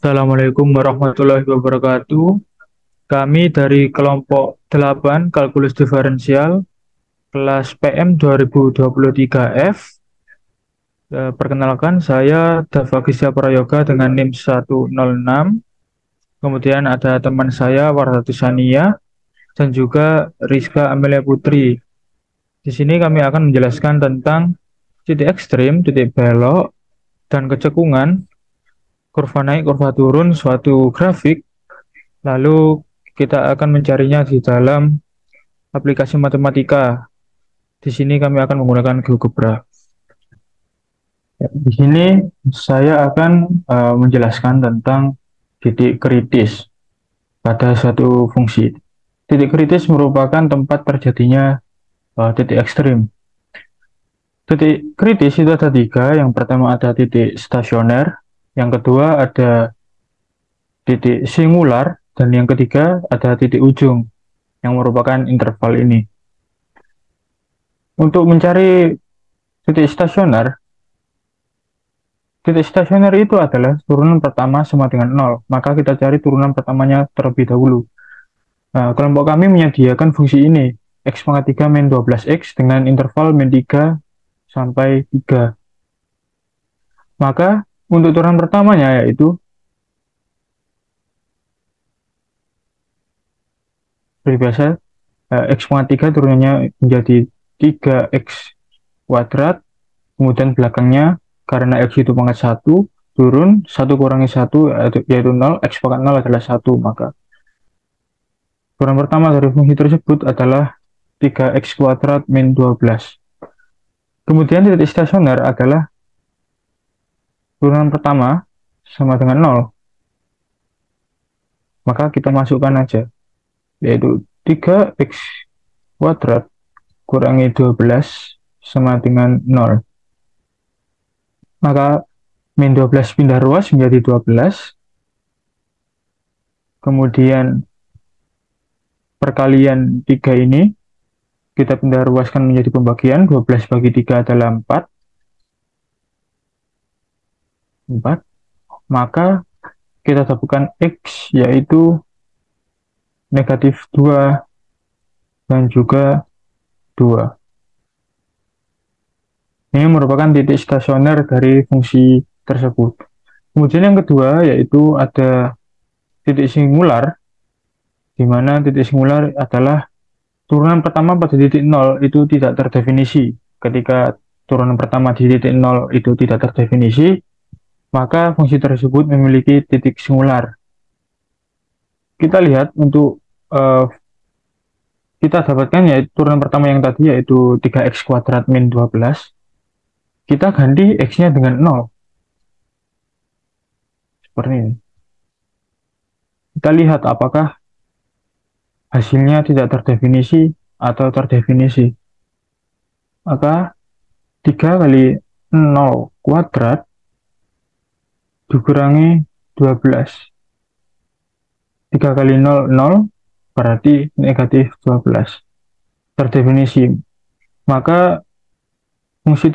Assalamualaikum warahmatullahi wabarakatuh. Kami dari kelompok 8 Kalkulus Diferensial kelas PM 2023F. Perkenalkan, saya Dava Gisya Prayoga dengan NIM 106. Kemudian ada teman saya Warhatu Sania dan juga Rizka Amelia Putri. Di sini kami akan menjelaskan tentang titik ekstrim, titik belok, dan kecekungan, kurva naik, kurva turun suatu grafik. Lalu kita akan mencarinya di dalam aplikasi matematika. Di sini kami akan menggunakan GeoGebra. Ya, di sini saya akan menjelaskan tentang titik kritis pada suatu fungsi. Titik kritis merupakan tempat terjadinya titik ekstrim. Titik kritis itu ada tiga. Yang pertama ada titik stasioner, yang kedua ada titik singular, dan yang ketiga ada titik ujung yang merupakan interval ini. Untuk mencari titik stasioner itu adalah turunan pertama sama dengan 0. Maka kita cari turunan pertamanya terlebih dahulu. Nah, kelompok kami menyediakan fungsi ini, x pangkat 3 min 12x dengan interval min 3 sampai 3. Maka untuk turunan pertamanya yaitu seperti biasa, x pangkat 3 turunannya menjadi 3x kuadrat, kemudian belakangnya karena x itu pangkat 1, turun 1 kurangi 1 yaitu 0, x pangkat 0 adalah 1, maka turunan pertama dari fungsi tersebut adalah 3x kuadrat min 12. Kemudian titik stasioner adalah turunan pertama sama dengan 0. Maka kita masukkan aja, yaitu 3x kuadrat kurangi 12 sama dengan 0. Maka min 12 pindah ruas menjadi 12. Kemudian perkalian 3 ini kita pindah ruaskan menjadi pembagian, 12 bagi 3 adalah 4. Maka kita dapatkan X yaitu negatif 2 dan juga 2. Ini merupakan titik stasioner dari fungsi tersebut. Kemudian yang kedua yaitu ada titik singular, di mana titik singular adalah turunan pertama pada titik 0 itu tidak terdefinisi. Ketika turunan pertama di titik 0 itu tidak terdefinisi, maka fungsi tersebut memiliki titik singular. Kita lihat untuk kita dapatkan yaitu turunan pertama yang tadi yaitu 3x kuadrat min 12. Kita ganti x-nya dengan 0. Seperti ini. Kita lihat apakah hasilnya tidak terdefinisi atau terdefinisi. Maka 3 kali 0 kuadrat dikurangi 12. 3 kali 0, 0, berarti negatif 12. Terdefinisi. Maka fungsi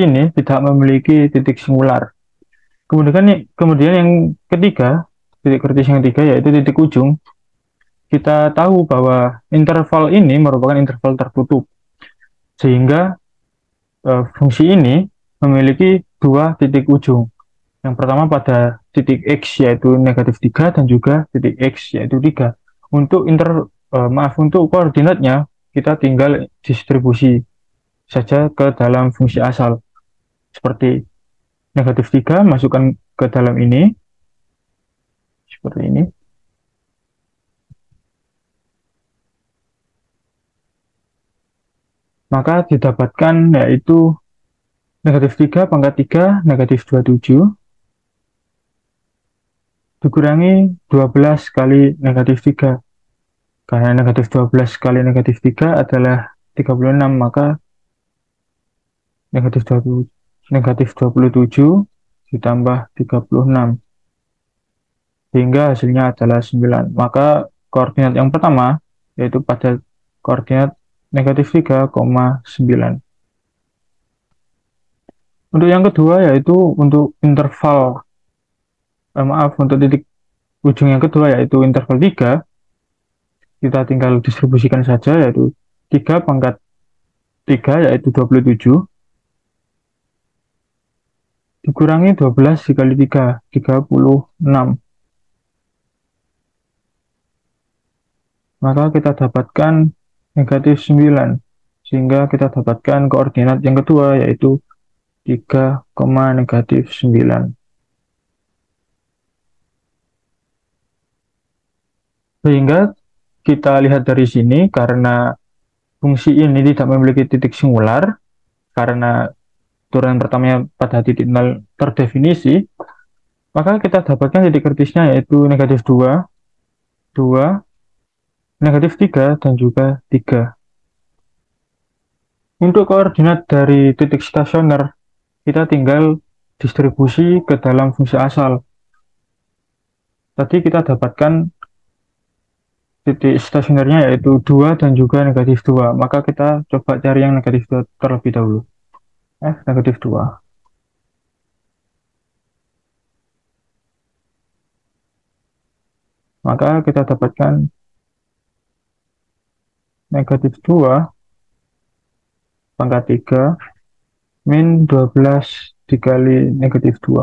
ini tidak memiliki titik singular. Kemudian yang ketiga, titik kritis yang ketiga yaitu titik ujung. Kita tahu bahwa interval ini merupakan interval tertutup. Sehingga fungsi ini memiliki dua titik ujung. Yang pertama pada titik X yaitu negatif 3 dan juga titik X yaitu 3. Untuk koordinatnya kita tinggal distribusi saja ke dalam fungsi asal. Seperti negatif 3 masukkan ke dalam ini. Seperti ini. Maka didapatkan yaitu negatif 3 pangkat 3 negatif 27 dikurangi 12 kali negatif 3. Karena negatif 12 kali negatif 3 adalah 36, maka negatif 27 ditambah 36. Sehingga hasilnya adalah 9. Maka koordinat yang pertama yaitu pada koordinat negatif 3,9. Untuk yang kedua yaitu untuk interval Maaf, untuk titik ujung yang kedua yaitu interval 3, kita tinggal distribusikan saja, yaitu 3 pangkat 3 yaitu 27 dikurangi 12 dikali 3, 36. Maka kita dapatkan negatif 9. Sehingga kita dapatkan koordinat yang kedua yaitu 3, negatif 9. Sehingga kita lihat dari sini, karena fungsi ini tidak memiliki titik singular, karena turunan pertamanya pada titik nol terdefinisi, maka kita dapatkan titik kritisnya yaitu negatif 2, 2, negatif 3, dan juga 3. Untuk koordinat dari titik stasioner, kita tinggal distribusi ke dalam fungsi asal. Tadi kita dapatkan titik stasionernya yaitu 2 dan juga negatif 2. Maka kita coba cari yang negatif 2 terlebih dahulu. F negatif 2. Maka kita dapatkan negatif 2 pangkat 3 min 12 dikali negatif 2.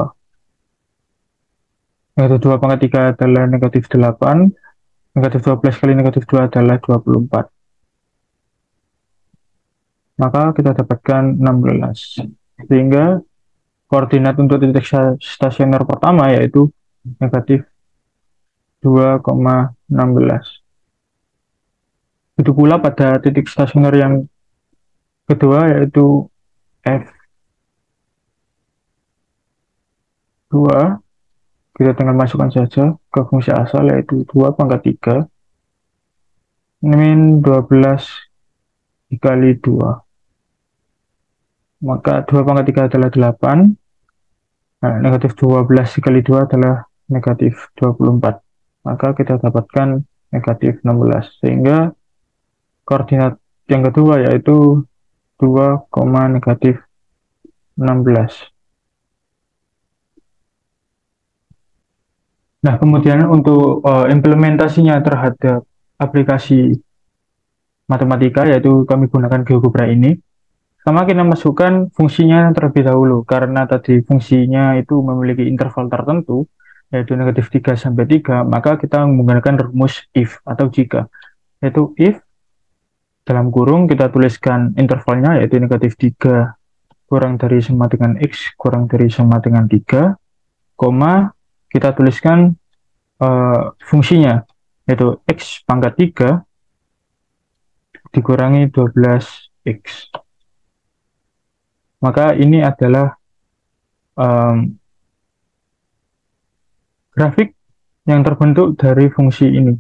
Negatif 2 pangkat 3 adalah negatif 8. Negatif 12 kali negatif 2 adalah 24. Maka kita dapatkan 16. Sehingga koordinat untuk titik stasioner pertama yaitu negatif 2,16. Itu pula pada titik stasioner yang kedua yaitu F2. Kita tinggal masukkan saja ke fungsi asal yaitu 2 pangkat 3 min 12 dikali 2. Maka 2 pangkat 3 adalah 8. Nah, negatif 12 dikali 2 adalah negatif 24. Maka kita dapatkan negatif 16. Sehingga koordinat yang kedua yaitu 2, negatif 16. Nah, kemudian untuk implementasinya terhadap aplikasi matematika, yaitu kami gunakan GeoGebra ini. Pertama kita masukkan fungsinya terlebih dahulu, karena tadi fungsinya itu memiliki interval tertentu, yaitu negatif 3 sampai 3, maka kita menggunakan rumus if atau jika. Yaitu if, dalam kurung kita tuliskan intervalnya, yaitu negatif 3 kurang dari sama dengan X kurang dari sama dengan 3, koma, kita tuliskan fungsinya, yaitu X pangkat 3 dikurangi 12X. Maka ini adalah grafik yang terbentuk dari fungsi ini.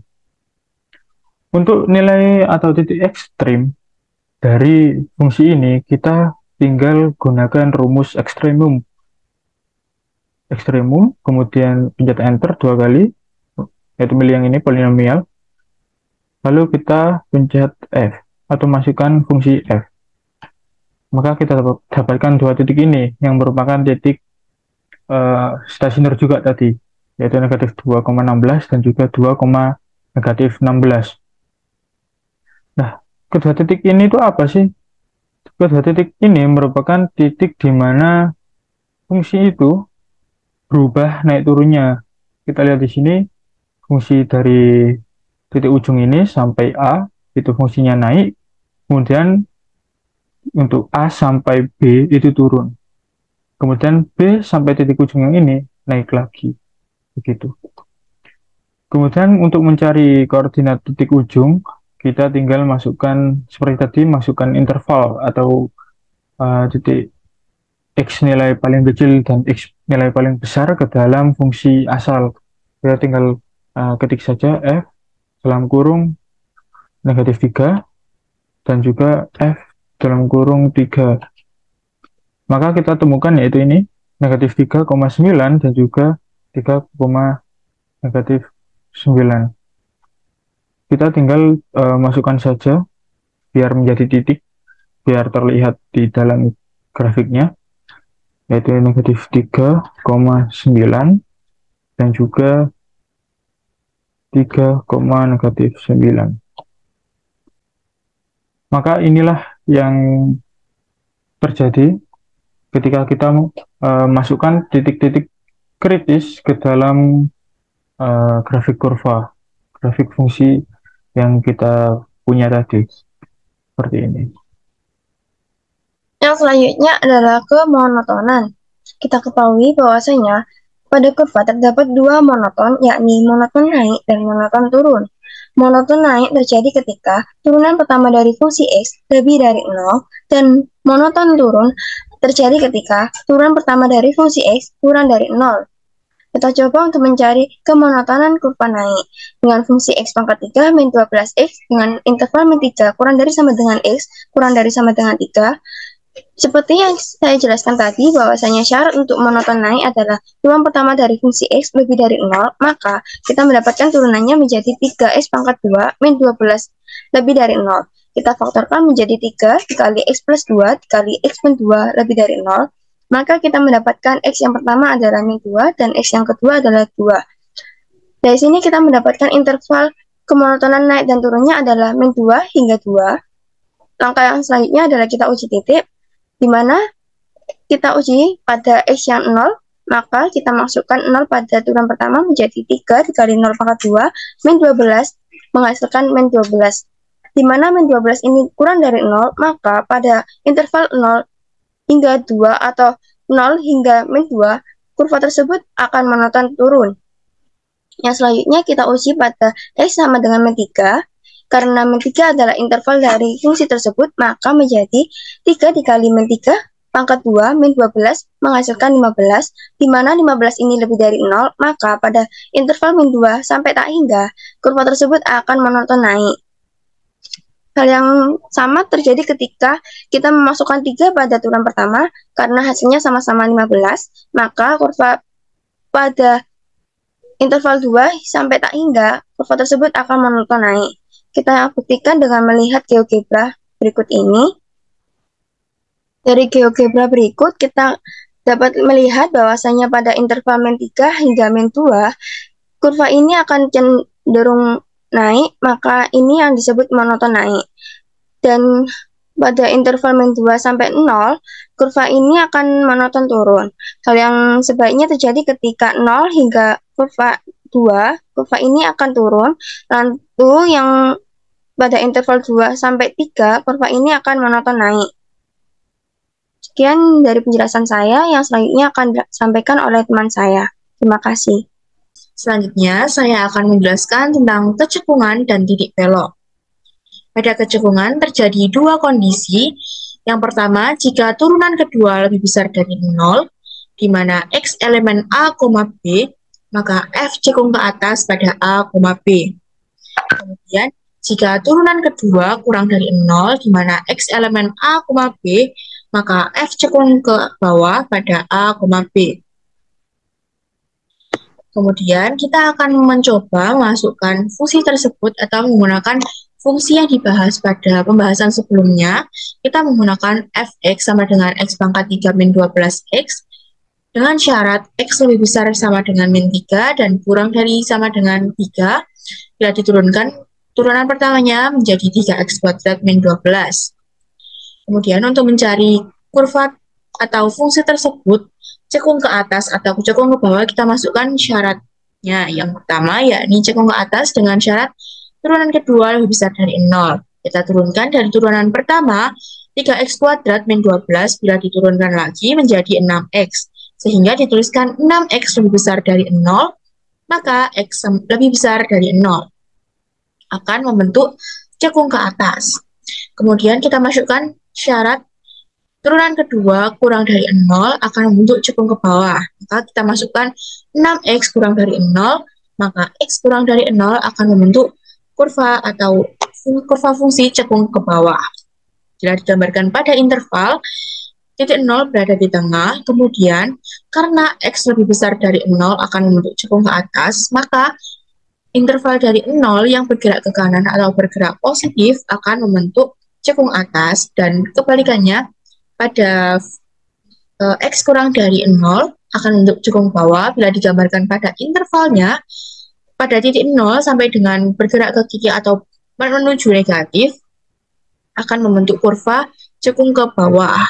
Untuk nilai atau titik ekstrim dari fungsi ini, kita tinggal gunakan rumus ekstremum. Ekstremum, kemudian pencet enter 2 kali, yaitu milih yang ini, polinomial. Lalu kita pencet F, atau masukkan fungsi F. Maka kita dapatkan 2 titik ini, yang merupakan titik stasioner juga tadi, yaitu negatif 2,16 dan juga 2, negatif 16. Nah, kedua titik ini itu apa sih? Kedua titik ini merupakan titik di mana fungsi itu berubah naik turunnya. Kita lihat di sini, fungsi dari titik ujung ini sampai A, itu fungsinya naik, kemudian untuk A sampai B itu turun. Kemudian B sampai titik ujung yang ini naik lagi. Begitu. Kemudian untuk mencari koordinat titik ujung, kita tinggal masukkan seperti tadi, masukkan interval atau titik X nilai paling kecil dan X nilai paling besar ke dalam fungsi asal. Kita tinggal ketik saja F dalam kurung negatif 3 dan juga F dalam kurung 3. Maka kita temukan yaitu ini negatif 3,9 dan juga 3, negatif 9. Kita tinggal masukkan saja biar menjadi titik, biar terlihat di dalam grafiknya, yaitu negatif 3,9 dan juga 3,-9. Maka inilah yang terjadi ketika kita masukkan titik-titik kritis ke dalam grafik kurva, grafik fungsi yang kita punya tadi, seperti ini. Yang selanjutnya adalah kemonotonan. Kita ketahui bahwasanya pada kurva terdapat dua monoton, yakni monoton naik dan monoton turun. Monoton naik terjadi ketika turunan pertama dari fungsi X lebih dari 0, dan monoton turun terjadi ketika turunan pertama dari fungsi X kurang dari 0. Kita coba untuk mencari kemonotonan kurva naik dengan fungsi X pangkat 3 min 12X dengan interval min 3 kurang dari sama dengan X kurang dari sama dengan 3. Seperti yang saya jelaskan tadi, bahwasanya syarat untuk monoton naik adalah turunan pertama dari fungsi X lebih dari 0, maka kita mendapatkan turunannya menjadi 3X pangkat 2 min 12 lebih dari 0. Kita faktorkan menjadi 3 dikali X plus 2 dikali X min 2 lebih dari 0, maka kita mendapatkan X yang pertama adalah min 2 dan X yang kedua adalah 2. Dari sini kita mendapatkan interval kemonotonan naik dan turunnya adalah min 2 hingga 2. Langkah yang selanjutnya adalah kita uji titik, di mana kita uji pada X yang 0, maka kita masukkan 0 pada turunan pertama menjadi 3 dikali 0 pangkat 2 min 12 menghasilkan min 12. Di mana min 12 ini kurang dari 0, maka pada interval 0 hingga 2 atau 0 hingga min 2, kurva tersebut akan monoton turun. Yang selanjutnya kita uji pada X sama dengan min 3. Karena min 3 adalah interval dari fungsi tersebut, maka menjadi 3 dikali min 3 pangkat 2 min 12 menghasilkan 15, di mana 15 ini lebih dari 0, maka pada interval min 2 sampai tak hingga, kurva tersebut akan monoton naik. Hal yang sama terjadi ketika kita memasukkan 3 pada turunan pertama, karena hasilnya sama-sama 15, maka kurva pada interval 2 sampai tak hingga, kurva tersebut akan monoton naik. Kita buktikan dengan melihat GeoGebra berikut ini. Dari GeoGebra berikut, kita dapat melihat bahwasanya pada interval min 3 hingga min 2, kurva ini akan cenderung naik, maka ini yang disebut monoton naik. Dan pada interval min 2 sampai 0, kurva ini akan monoton turun. Hal yang sebaiknya terjadi ketika 0 hingga kurva 2, kurva ini akan turun. Lalu yang pada interval 2 sampai 3, kurva ini akan monoton naik. Sekian dari penjelasan saya, yang selanjutnya akan disampaikan oleh teman saya. Terima kasih. Selanjutnya, saya akan menjelaskan tentang kecekungan dan titik belok. Pada kecekungan terjadi dua kondisi. Yang pertama, jika turunan kedua lebih besar dari 0, di mana X elemen A, B, maka F cekung ke atas pada A, B. Kemudian, jika turunan kedua kurang dari 0, di mana X elemen A, B, maka F cekung ke bawah pada A, B. Kemudian, kita akan mencoba masukkan fungsi tersebut atau menggunakan fungsi yang dibahas pada pembahasan sebelumnya. Kita menggunakan fx sama dengan x pangkat 3 min 12x dengan syarat x lebih besar sama dengan min 3 dan kurang dari sama dengan 3. Bila diturunkan, turunan pertamanya menjadi 3x kuadrat min 12. Kemudian untuk mencari kurva atau fungsi tersebut, cekung ke atas atau cekung ke bawah, kita masukkan syaratnya. Yang pertama yakni cekung ke atas dengan syarat turunan kedua lebih besar dari 0. Kita turunkan dari turunan pertama, 3x kuadrat min 12, bila diturunkan lagi menjadi 6x. Sehingga dituliskan 6x lebih besar dari 0, maka x lebih besar dari 0 akan membentuk cekung ke atas. Kemudian kita masukkan syarat turunan kedua kurang dari 0 akan membentuk cekung ke bawah. Maka kita masukkan 6x kurang dari 0, maka x kurang dari 0 akan membentuk kurva atau kurva fungsi cekung ke bawah. Jika digambarkan pada interval, titik 0 berada di tengah, kemudian karena x lebih besar dari 0 akan membentuk cekung ke atas, maka interval dari 0 yang bergerak ke kanan atau bergerak positif akan membentuk cekung atas, dan kebalikannya pada x kurang dari 0 akan membentuk cekung bawah bila digambarkan pada intervalnya pada titik 0 sampai dengan bergerak ke kiri atau menuju negatif akan membentuk kurva cekung ke bawah.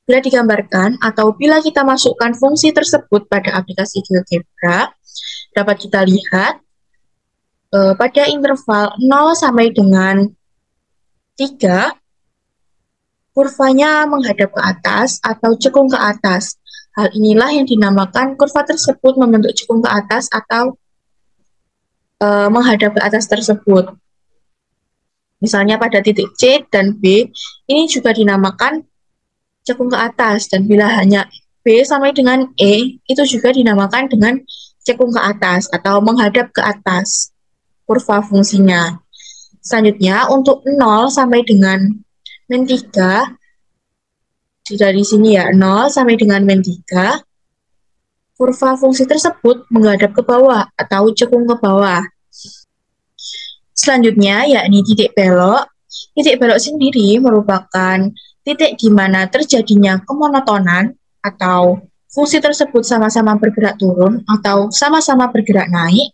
Bila digambarkan atau bila kita masukkan fungsi tersebut pada aplikasi GeoGebra, dapat kita lihat pada interval 0 sampai dengan 3, kurvanya menghadap ke atas atau cekung ke atas. Hal inilah yang dinamakan kurva tersebut membentuk cekung ke atas atau menghadap ke atas tersebut. Misalnya pada titik C dan B, ini juga dinamakan cekung ke atas. Dan bila hanya B sampai dengan E, itu juga dinamakan dengan cekung ke atas atau menghadap ke atas kurva fungsinya. Selanjutnya, untuk 0 sampai dengan min 3, dari sini ya, 0 sampai dengan min 3, kurva fungsi tersebut menghadap ke bawah atau cekung ke bawah. Selanjutnya, yakni titik belok. Titik belok sendiri merupakan titik di mana terjadinya kemonotonan atau fungsi tersebut sama-sama bergerak turun atau sama-sama bergerak naik,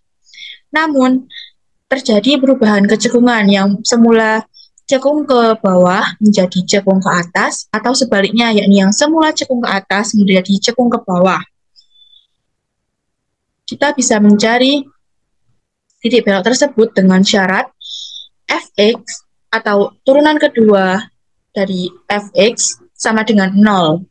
namun terjadi perubahan kecekungan yang semula cekung ke bawah menjadi cekung ke atas, atau sebaliknya, yakni yang semula cekung ke atas menjadi cekung ke bawah. Kita bisa mencari titik belok tersebut dengan syarat fx atau turunan kedua dari fx sama dengan 0.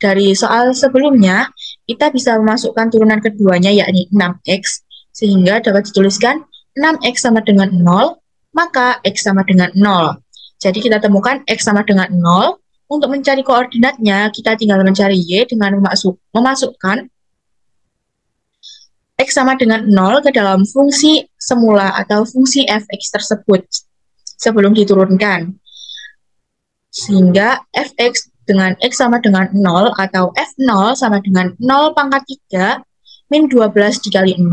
Dari soal sebelumnya, kita bisa memasukkan turunan keduanya yakni 6x, sehingga dapat dituliskan 6x sama dengan 0, maka x sama dengan 0. Jadi kita temukan x sama dengan 0. Untuk mencari koordinatnya, kita tinggal mencari y dengan memasukkan x sama dengan 0 ke dalam fungsi semula atau fungsi fx tersebut sebelum diturunkan. Sehingga fx dengan x sama dengan 0 atau f0 sama dengan 0 pangkat 3 min 12 dikali 0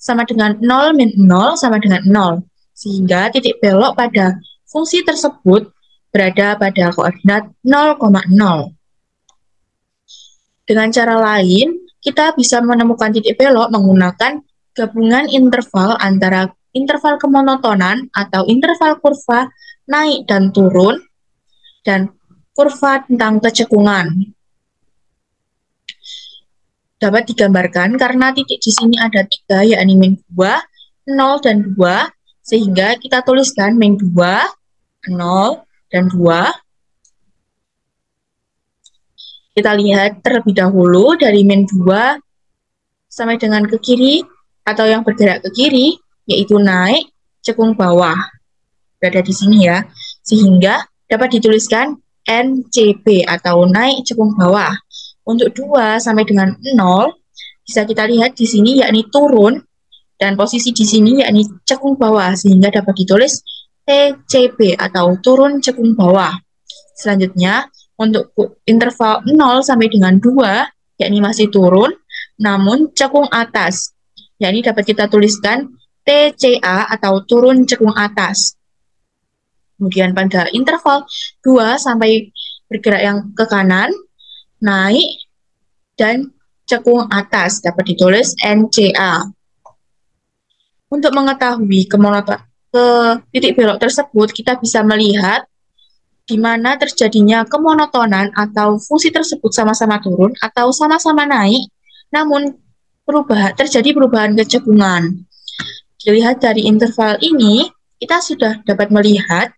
sama dengan 0 min 0 sama dengan 0. Sehingga titik belok pada fungsi tersebut berada pada koordinat 0,0. Dengan cara lain, kita bisa menemukan titik belok menggunakan gabungan interval antara interval kemonotonan atau interval kurva naik dan turun, dan kurva tentang kecekungan. Dapat digambarkan karena titik di sini ada 3, yakni min 2, 0, dan 2, sehingga kita tuliskan min 2, 0, dan 2. Kita lihat terlebih dahulu dari min 2 sampai dengan ke kiri atau yang bergerak ke kiri, yaitu naik, cekung bawah. Berada di sini ya, sehingga dapat dituliskan NCB atau naik cekung bawah. Untuk 2 sampai dengan 0, bisa kita lihat di sini yakni turun, dan posisi di sini yakni cekung bawah, sehingga dapat ditulis TCB atau turun cekung bawah. Selanjutnya, untuk interval 0 sampai dengan 2, yakni masih turun, namun cekung atas, yakni dapat kita tuliskan TCA atau turun cekung atas. Kemudian pada interval 2 sampai bergerak yang ke kanan, naik, dan cekung atas, dapat ditulis NCA. Untuk mengetahui titik belok tersebut, kita bisa melihat di mana terjadinya kemonotonan atau fungsi tersebut sama-sama turun atau sama-sama naik, namun terjadi perubahan kecekungan. Dilihat dari interval ini, kita sudah dapat melihat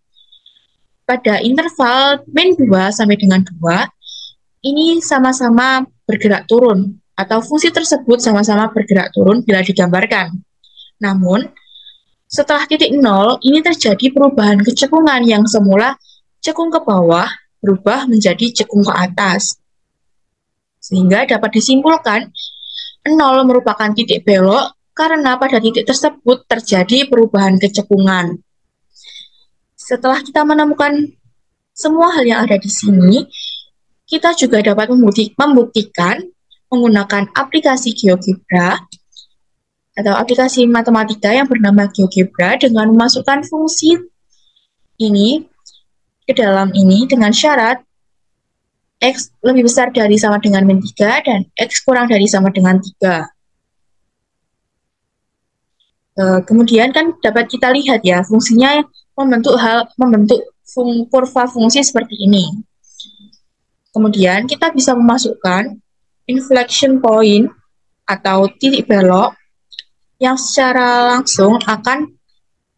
pada interval min 2 sampai dengan 2, ini sama-sama bergerak turun, atau fungsi tersebut sama-sama bergerak turun bila digambarkan. Namun, setelah titik 0, ini terjadi perubahan kecekungan yang semula cekung ke bawah berubah menjadi cekung ke atas. Sehingga dapat disimpulkan 0 merupakan titik belok karena pada titik tersebut terjadi perubahan kecekungan. Setelah kita menemukan semua hal yang ada di sini, kita juga dapat membuktikan menggunakan aplikasi GeoGebra atau aplikasi matematika yang bernama GeoGebra dengan memasukkan fungsi ini ke dalam ini dengan syarat X lebih besar dari sama dengan min 3 dan X kurang dari sama dengan 3. Kemudian kan dapat kita lihat ya, fungsinya membentuk kurva fungsi seperti ini. Kemudian kita bisa memasukkan inflection point atau titik belok yang secara langsung akan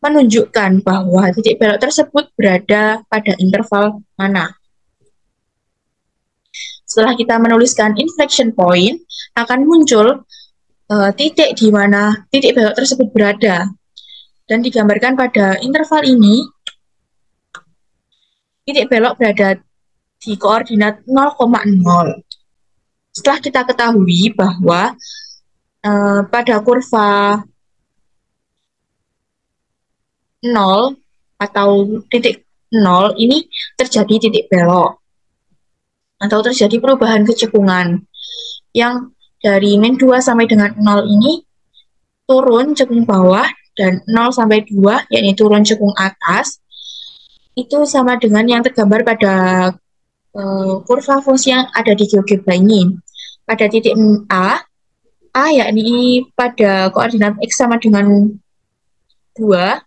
menunjukkan bahwa titik belok tersebut berada pada interval mana. Setelah kita menuliskan inflection point, akan muncul titik di mana titik belok tersebut berada. Dan digambarkan pada interval ini, titik belok berada di koordinat 0,0. Setelah kita ketahui bahwa pada kurva 0 atau titik 0 ini terjadi titik belok atau terjadi perubahan kecekungan yang dari min 2 sampai dengan 0 ini turun cekung bawah dan 0 sampai 2 yakni turun cekung atas itu sama dengan yang tergambar pada kurva fungsi yang ada di GeoGebra ini. Pada titik A yakni pada koordinat X sama dengan 2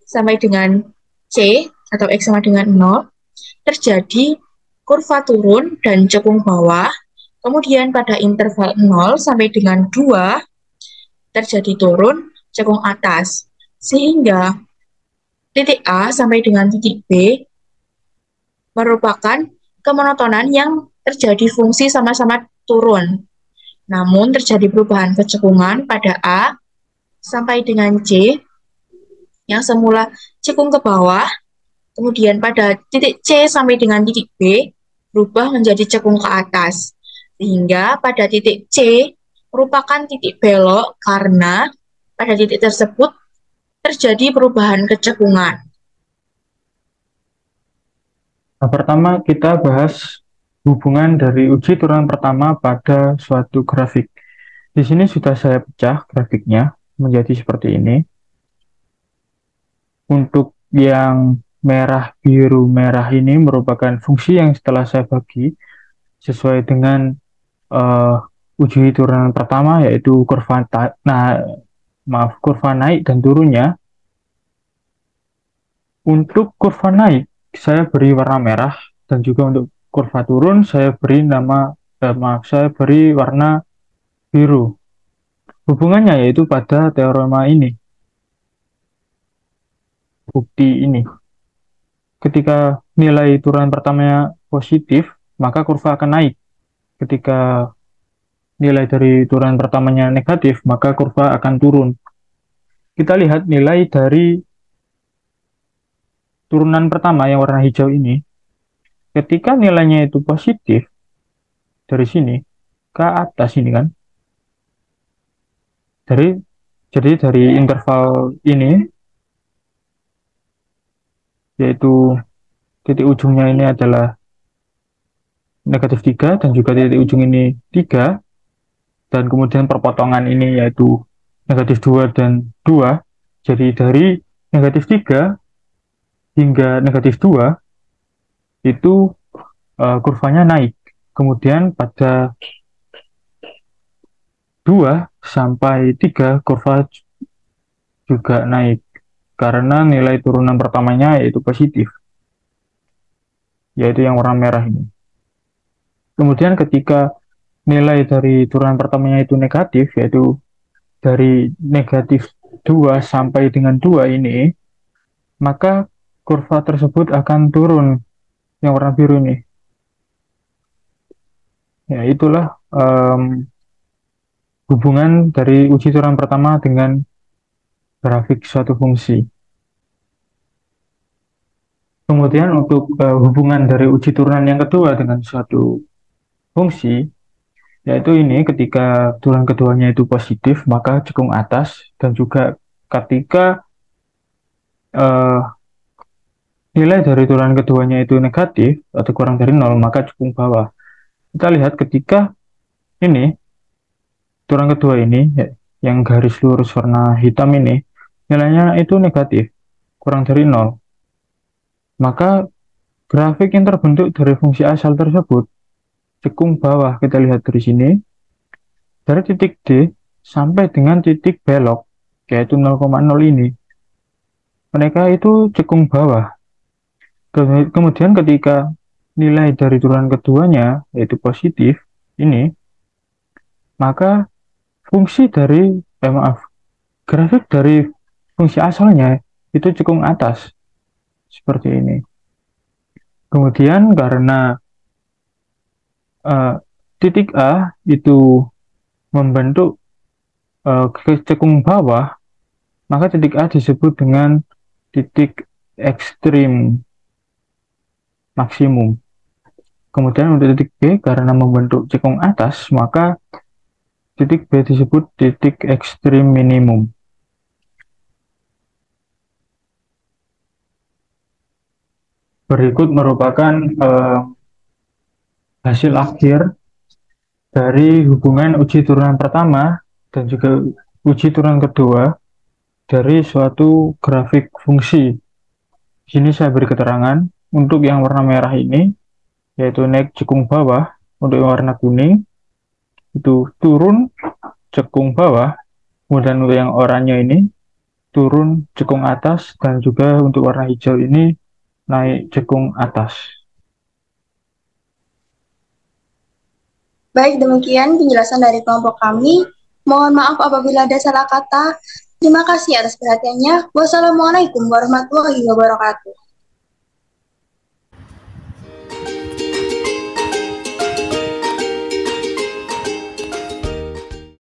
sampai dengan C atau X sama dengan 0 terjadi kurva turun dan cekung bawah. Kemudian pada interval 0 sampai dengan 2 terjadi turun cekung atas. Sehingga titik A sampai dengan titik B merupakan kemonotonan yang terjadi fungsi sama-sama turun. Namun terjadi perubahan kecekungan pada A sampai dengan C yang semula cekung ke bawah, kemudian pada titik C sampai dengan titik B berubah menjadi cekung ke atas. Sehingga pada titik C merupakan titik belok karena pada titik tersebut terjadi perubahan kecekungan. Nah, pertama kita bahas hubungan dari uji turunan pertama pada suatu grafik. Di sini sudah saya pecah grafiknya menjadi seperti ini. Untuk yang merah, biru, merah ini merupakan fungsi yang setelah saya bagi sesuai dengan uji turunan pertama, yaitu kurva naik dan turunnya. Untuk kurva naik saya beri warna merah, dan juga untuk kurva turun saya beri saya beri warna biru. Hubungannya yaitu pada teorema ini, bukti ini. Ketika nilai turunan pertamanya positif, maka kurva akan naik. Ketika nilai dari turunan pertamanya negatif, maka kurva akan turun. Kita lihat nilai dari turunan pertama yang warna hijau ini. Ketika nilainya itu positif, dari sini ke atas ini kan. Jadi dari interval ini, yaitu titik ujungnya ini adalah negatif 3, dan juga titik ujung ini 3, dan kemudian perpotongan ini yaitu negatif 2 dan 2. Jadi dari negatif 3 hingga negatif 2 itu kurvanya naik. Kemudian pada 2 sampai 3 kurva juga naik karena nilai turunan pertamanya yaitu positif, yaitu yang warna merah ini. Kemudian ketika nilai dari turunan pertamanya itu negatif, yaitu dari negatif 2 sampai dengan 2 ini, maka kurva tersebut akan turun, yang warna biru ini. Ya, itulah hubungan dari uji turunan pertama dengan grafik suatu fungsi. Kemudian untuk hubungan dari uji turunan yang kedua dengan suatu fungsi, yaitu ini ketika turunan keduanya itu positif, maka cekung atas, dan juga ketika nilai dari turunan keduanya itu negatif atau kurang dari 0, maka cekung bawah. Kita lihat ketika ini turunan kedua ini, yang garis lurus warna hitam ini, nilainya itu negatif, kurang dari 0, maka grafik yang terbentuk dari fungsi asal tersebut cekung bawah. Kita lihat dari sini, dari titik D sampai dengan titik belok, yaitu 0,0 ini, mereka itu cekung bawah. Kemudian ketika nilai dari turunan keduanya, yaitu positif, ini, maka fungsi dari, grafik dari fungsi asalnya itu cekung atas, seperti ini. Kemudian karena titik A itu membentuk cekung bawah, maka titik A disebut dengan titik ekstrim maksimum. Kemudian untuk titik B karena membentuk cekung atas, maka titik B disebut titik ekstrim minimum. Berikut merupakan hasil akhir dari hubungan uji turunan pertama dan juga uji turunan kedua dari suatu grafik fungsi. Di sini saya beri keterangan untuk yang warna merah ini, yaitu naik cekung bawah. Untuk yang warna kuning itu turun cekung bawah. Kemudian untuk yang oranye ini turun cekung atas, dan juga untuk warna hijau ini naik cekung atas. Baik, demikian penjelasan dari kelompok kami. Mohon maaf apabila ada salah kata. Terima kasih atas perhatiannya. Wassalamualaikum warahmatullahi wabarakatuh.